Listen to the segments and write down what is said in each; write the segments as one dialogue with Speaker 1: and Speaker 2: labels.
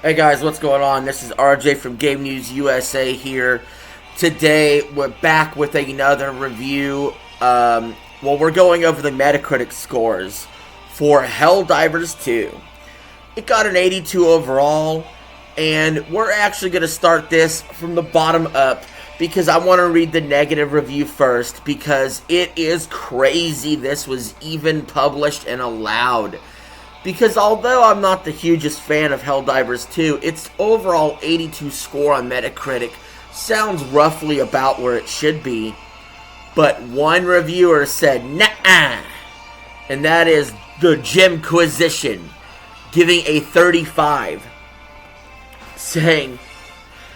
Speaker 1: Hey guys, what's going on? This is RJ from Game News USA here. Today, we're back with another review. We're going over the Metacritic scores for Helldivers 2. It got an 82 overall, and we're actually going to start this from the bottom up because I want to read the negative review first because it is crazy this was even published and allowed. Because although I'm not the hugest fan of Helldivers 2, its overall 82 score on Metacritic sounds roughly about where it should be. But one reviewer said, nah, and that is the Jimquisition, giving a 35, saying,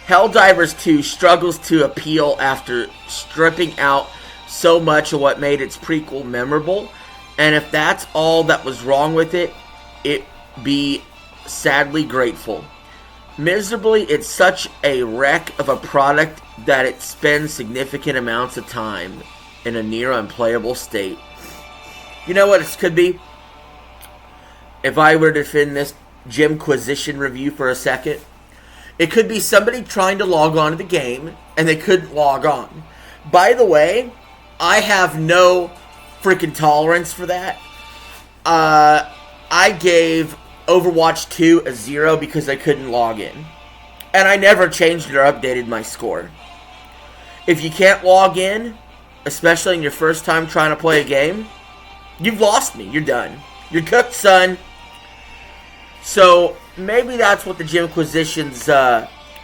Speaker 1: Helldivers 2 struggles to appeal after stripping out so much of what made its prequel memorable, and if that's all that was wrong with it, it be sadly grateful. Miserably, it's such a wreck of a product that it spends significant amounts of time in a near unplayable state. You know what it could be? If I were to defend this Jimquisition review for a second, it could be somebody trying to log on to the game and they couldn't log on. By the way, I have no freaking tolerance for that. I gave Overwatch 2 a 0 because I couldn't log in. And I never changed or updated my score. If you can't log in, especially in your first time trying to play a game, you've lost me. You're done. You're cooked, son. So, maybe that's what the Jimquisition's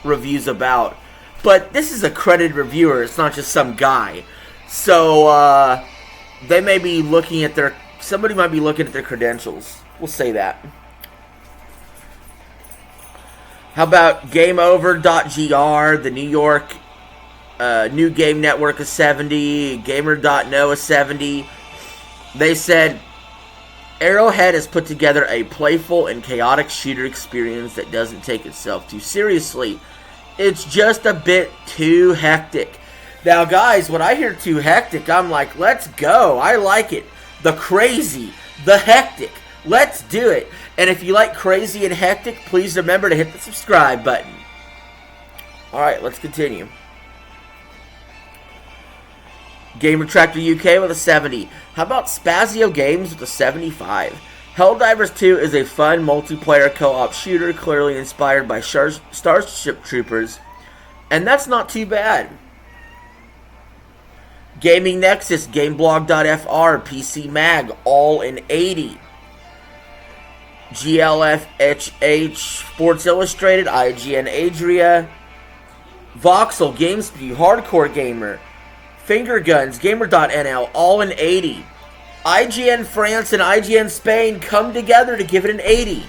Speaker 1: review's about. But this is a credited reviewer. It's not just some guy. So, they may be looking at their... Somebody might be looking at their credentials. We'll say that. How about GameOver.gr, the New York New Game Network, a 70, Gamer.no, a 70. They said, Arrowhead has put together a playful and chaotic shooter experience that doesn't take itself too seriously. It's just a bit too hectic. Now, guys, when I hear too hectic, I'm like, let's go. I like it. The crazy, the hectic. Let's do it. And if you like crazy and hectic, please remember to hit the subscribe button. Alright, let's continue. Gamer Tractor UK with a 70. How about Spazio Games with a 75? Helldivers 2 is a fun multiplayer co-op shooter clearly inspired by Starship Troopers. And that's not too bad. Gaming Nexus, Gameblog.fr, PC Mag, all in 80. GLFHH, Sports Illustrated, IGN Adria, Voxel, GameSpew, Hardcore Gamer, Finger Guns, Gamer.nl, all in 80. IGN France and IGN Spain come together to give it an 80.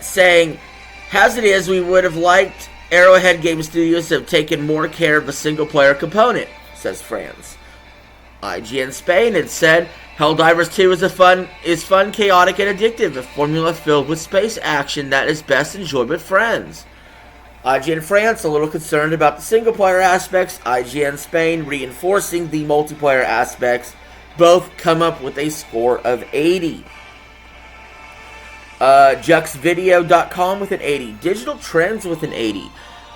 Speaker 1: Saying, as it is, we would have liked Arrowhead Game Studios to have taken more care of a single-player component, says France. IGN Spain had said, Helldivers 2 is fun, chaotic, and addictive, a formula filled with space action that is best enjoyed with friends. IGN France, a little concerned about the single-player aspects. IGN Spain, reinforcing the multiplayer aspects. Both come up with a score of 80. JuxVideo.com with an 80. Digital Trends with an 80.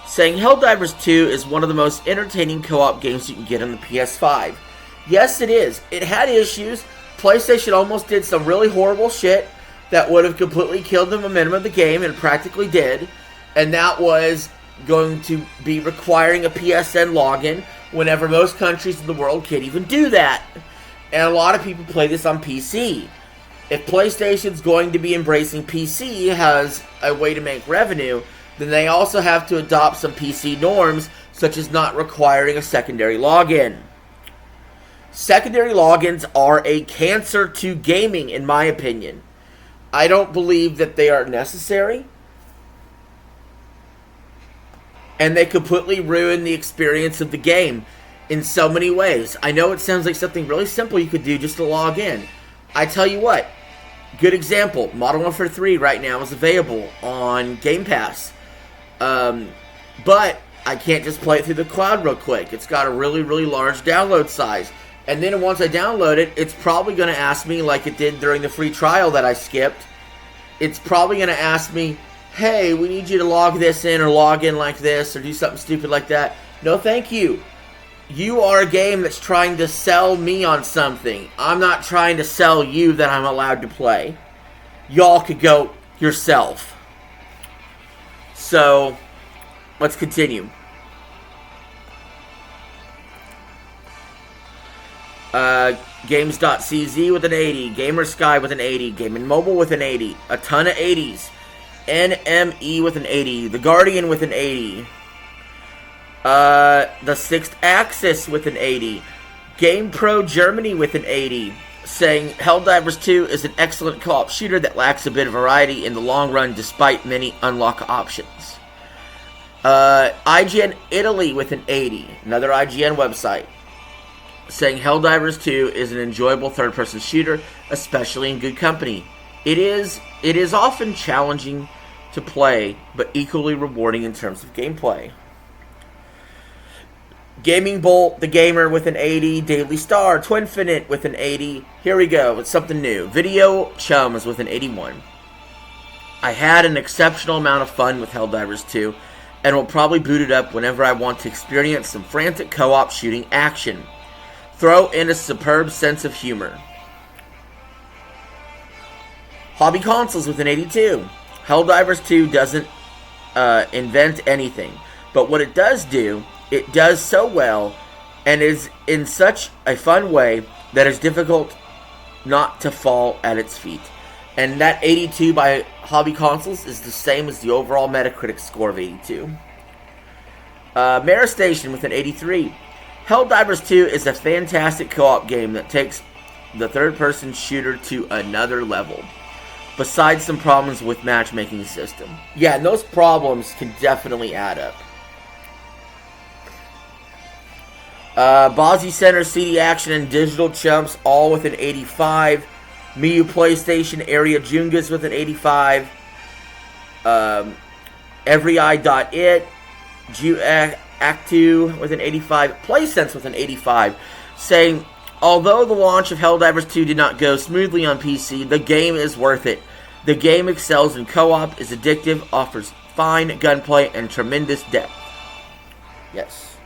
Speaker 1: Saying Helldivers 2 is one of the most entertaining co-op games you can get on the PS5. Yes, it is. It had issues. PlayStation almost did some really horrible shit that would have completely killed the momentum of the game, and practically did. And that was going to be requiring a PSN login whenever most countries in the world can't even do that. And a lot of people play this on PC. If PlayStation's going to be embracing PC as a way to make revenue, then they also have to adopt some PC norms, such as not requiring a secondary login. Secondary logins are a cancer to gaming, in my opinion. I don't believe that they are necessary. And they completely ruin the experience of the game in so many ways. I know it sounds like something really simple you could do just to log in. I tell you what, good example, Modern Warfare 3 right now is available on Game Pass. But I can't just play it through the cloud real quick. It's got a really, really large download size. And then once I download it, it's probably going to ask me, like it did during the free trial that I skipped, it's probably going to ask me, hey, we need you to log this in or log in like this or do something stupid like that. No, thank you. You are a game that's trying to sell me on something. I'm not trying to sell you that I'm allowed to play. Y'all could go yourself. So, let's continue. Games.cz with an 80. Gamersky with an 80. Game and Mobile with an 80. A ton of 80s. NME with an 80. The Guardian with an 80. The Sixth Axis with an 80. GamePro Germany with an 80. Saying Helldivers 2 is an excellent co-op shooter that lacks a bit of variety in the long run despite many unlock options. IGN Italy with an 80. Another IGN website. Saying Helldivers 2 is an enjoyable third-person shooter, especially in good company. It is often challenging to play, but equally rewarding in terms of gameplay. Gaming Bolt, the Gamer with an 80. Daily Star, Twinfinite with an 80. Here we go, it's something new. Video Chums with an 81. I had an exceptional amount of fun with Helldivers 2, and will probably boot it up whenever I want to experience some frantic co-op shooting action. Throw in a superb sense of humor. Hobby Consoles with an 82. Helldivers 2 doesn't invent anything, but what it does do, it does so well and is in such a fun way that it's difficult not to fall at its feet. And that 82 by Hobby Consoles is the same as the overall Metacritic score of 82. Mara Station with an 83. Helldivers 2 is a fantastic co-op game that takes the third-person shooter to another level. Besides some problems with matchmaking system. Yeah, and those problems can definitely add up. Bozzy Center, CD Action, and Digital Chumps all with an 85. Miyu PlayStation, Area Jungas with an 85. EveryEye.it, Actu with an 85. PlaySense with an 85. Saying, although the launch of Helldivers 2 did not go smoothly on PC, the game is worth it. The game excels in co-op, is addictive, offers fine gunplay, and tremendous depth. Yes.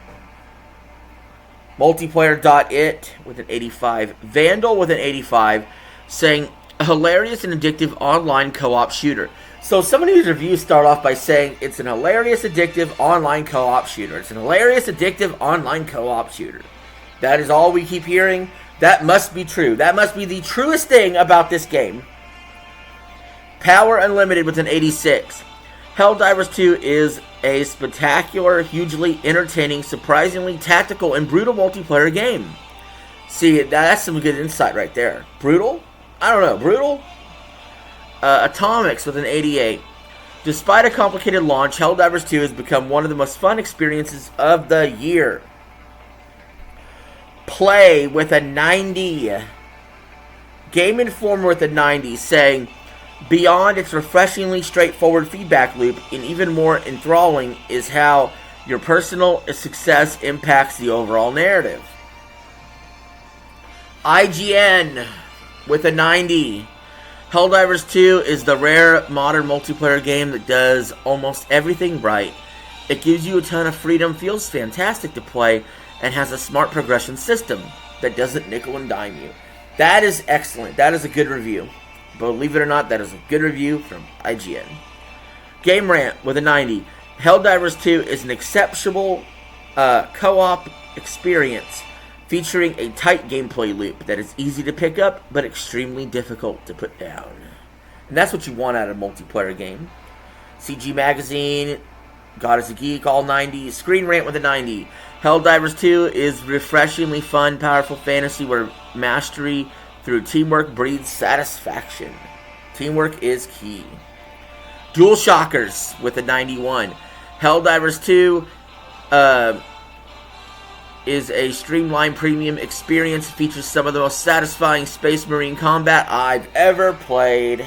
Speaker 1: Multiplayer.it with an 85. Vandal with an 85. Saying, a hilarious and addictive online co-op shooter. So some of these reviews start off by saying, it's an hilarious, addictive online co-op shooter. It's an hilarious, addictive online co-op shooter. That is all we keep hearing. That must be true. That must be the truest thing about this game. Power Unlimited with an 86. Helldivers 2 is a spectacular, hugely entertaining, surprisingly tactical, and brutal multiplayer game. See, that's some good insight right there. Brutal? I don't know. Brutal? Atomics with an 88. Despite a complicated launch, Helldivers 2 has become one of the most fun experiences of the year. Play with a 90. Game Informer with a 90, saying, beyond its refreshingly straightforward feedback loop, and even more enthralling is how your personal success impacts the overall narrative. IGN with a 90. Helldivers 2 is the rare modern multiplayer game that does almost everything right. It gives you a ton of freedom, feels fantastic to play, and has a smart progression system that doesn't nickel and dime you. That is excellent. That is a good review. Believe it or not, that is a good review from IGN. Game Rant with a 90. Helldivers 2 is an exceptional co-op experience featuring a tight gameplay loop that is easy to pick up but extremely difficult to put down. And that's what you want out of a multiplayer game. CG Magazine, God is a Geek, all 90. Screen Rant with a 90. Helldivers 2 is refreshingly fun, powerful fantasy where mastery through teamwork breeds satisfaction. Teamwork is key. Dual Shockers with a 91. Helldivers 2 is a streamlined premium experience. Features some of the most satisfying Space Marine combat I've ever played.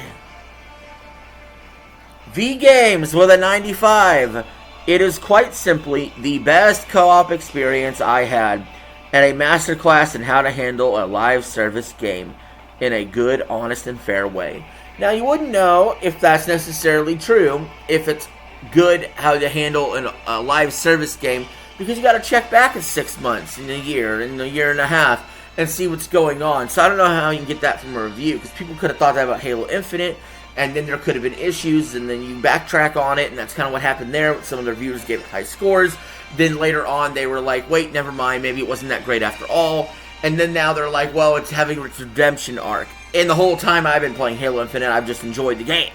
Speaker 1: V-Games with a 95. It is quite simply the best co-op experience I had, and a masterclass in how to handle a live service game in a good, honest, and fair way. Now, you wouldn't know if that's necessarily true, if it's good how to handle a live service game, because you got to check back in 6 months, in a year and a half, and see what's going on. So I don't know how you can get that from a review, because people could have thought that about Halo Infinite, and then there could have been issues, and then you backtrack on it, and that's kind of what happened there. Some of the reviewers gave it high scores. Then later on, they were like, wait, never mind, maybe it wasn't that great after all. And then now they're like, well, it's having its redemption arc. And the whole time I've been playing Halo Infinite, I've just enjoyed the game.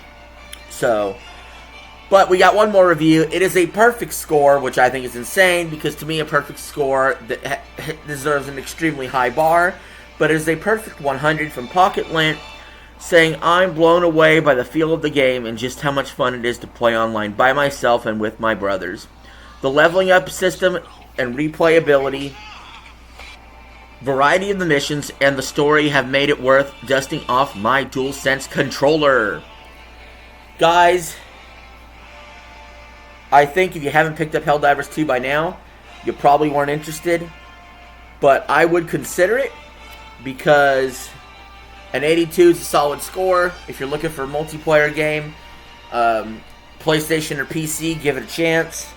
Speaker 1: So, but we got one more review. It is a perfect score, which I think is insane, because to me a perfect score that deserves an extremely high bar. But it is a perfect 100 from Pocket Lint, saying, I'm blown away by the feel of the game and just how much fun it is to play online by myself and with my brothers. The leveling up system and replayability, variety of the missions, and the story have made it worth dusting off my DualSense controller. Guys, I think if you haven't picked up Helldivers 2 by now, you probably weren't interested. But I would consider it, because an 82 is a solid score. If you're looking for a multiplayer game, PlayStation or PC, give it a chance.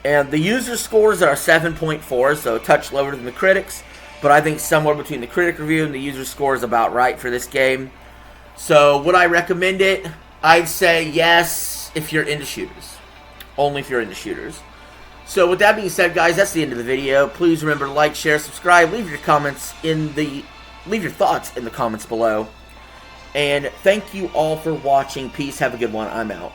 Speaker 1: And the user scores are 7.4, so a touch lower than the critics. But I think somewhere between the critic review and the user score is about right for this game. So would I recommend it? I'd say yes if you're into shooters. Only if you're into shooters. So with that being said, guys, that's the end of the video. Please remember to like, share, subscribe, leave your thoughts in the comments below. And thank you all for watching. Peace. Have a good one. I'm out.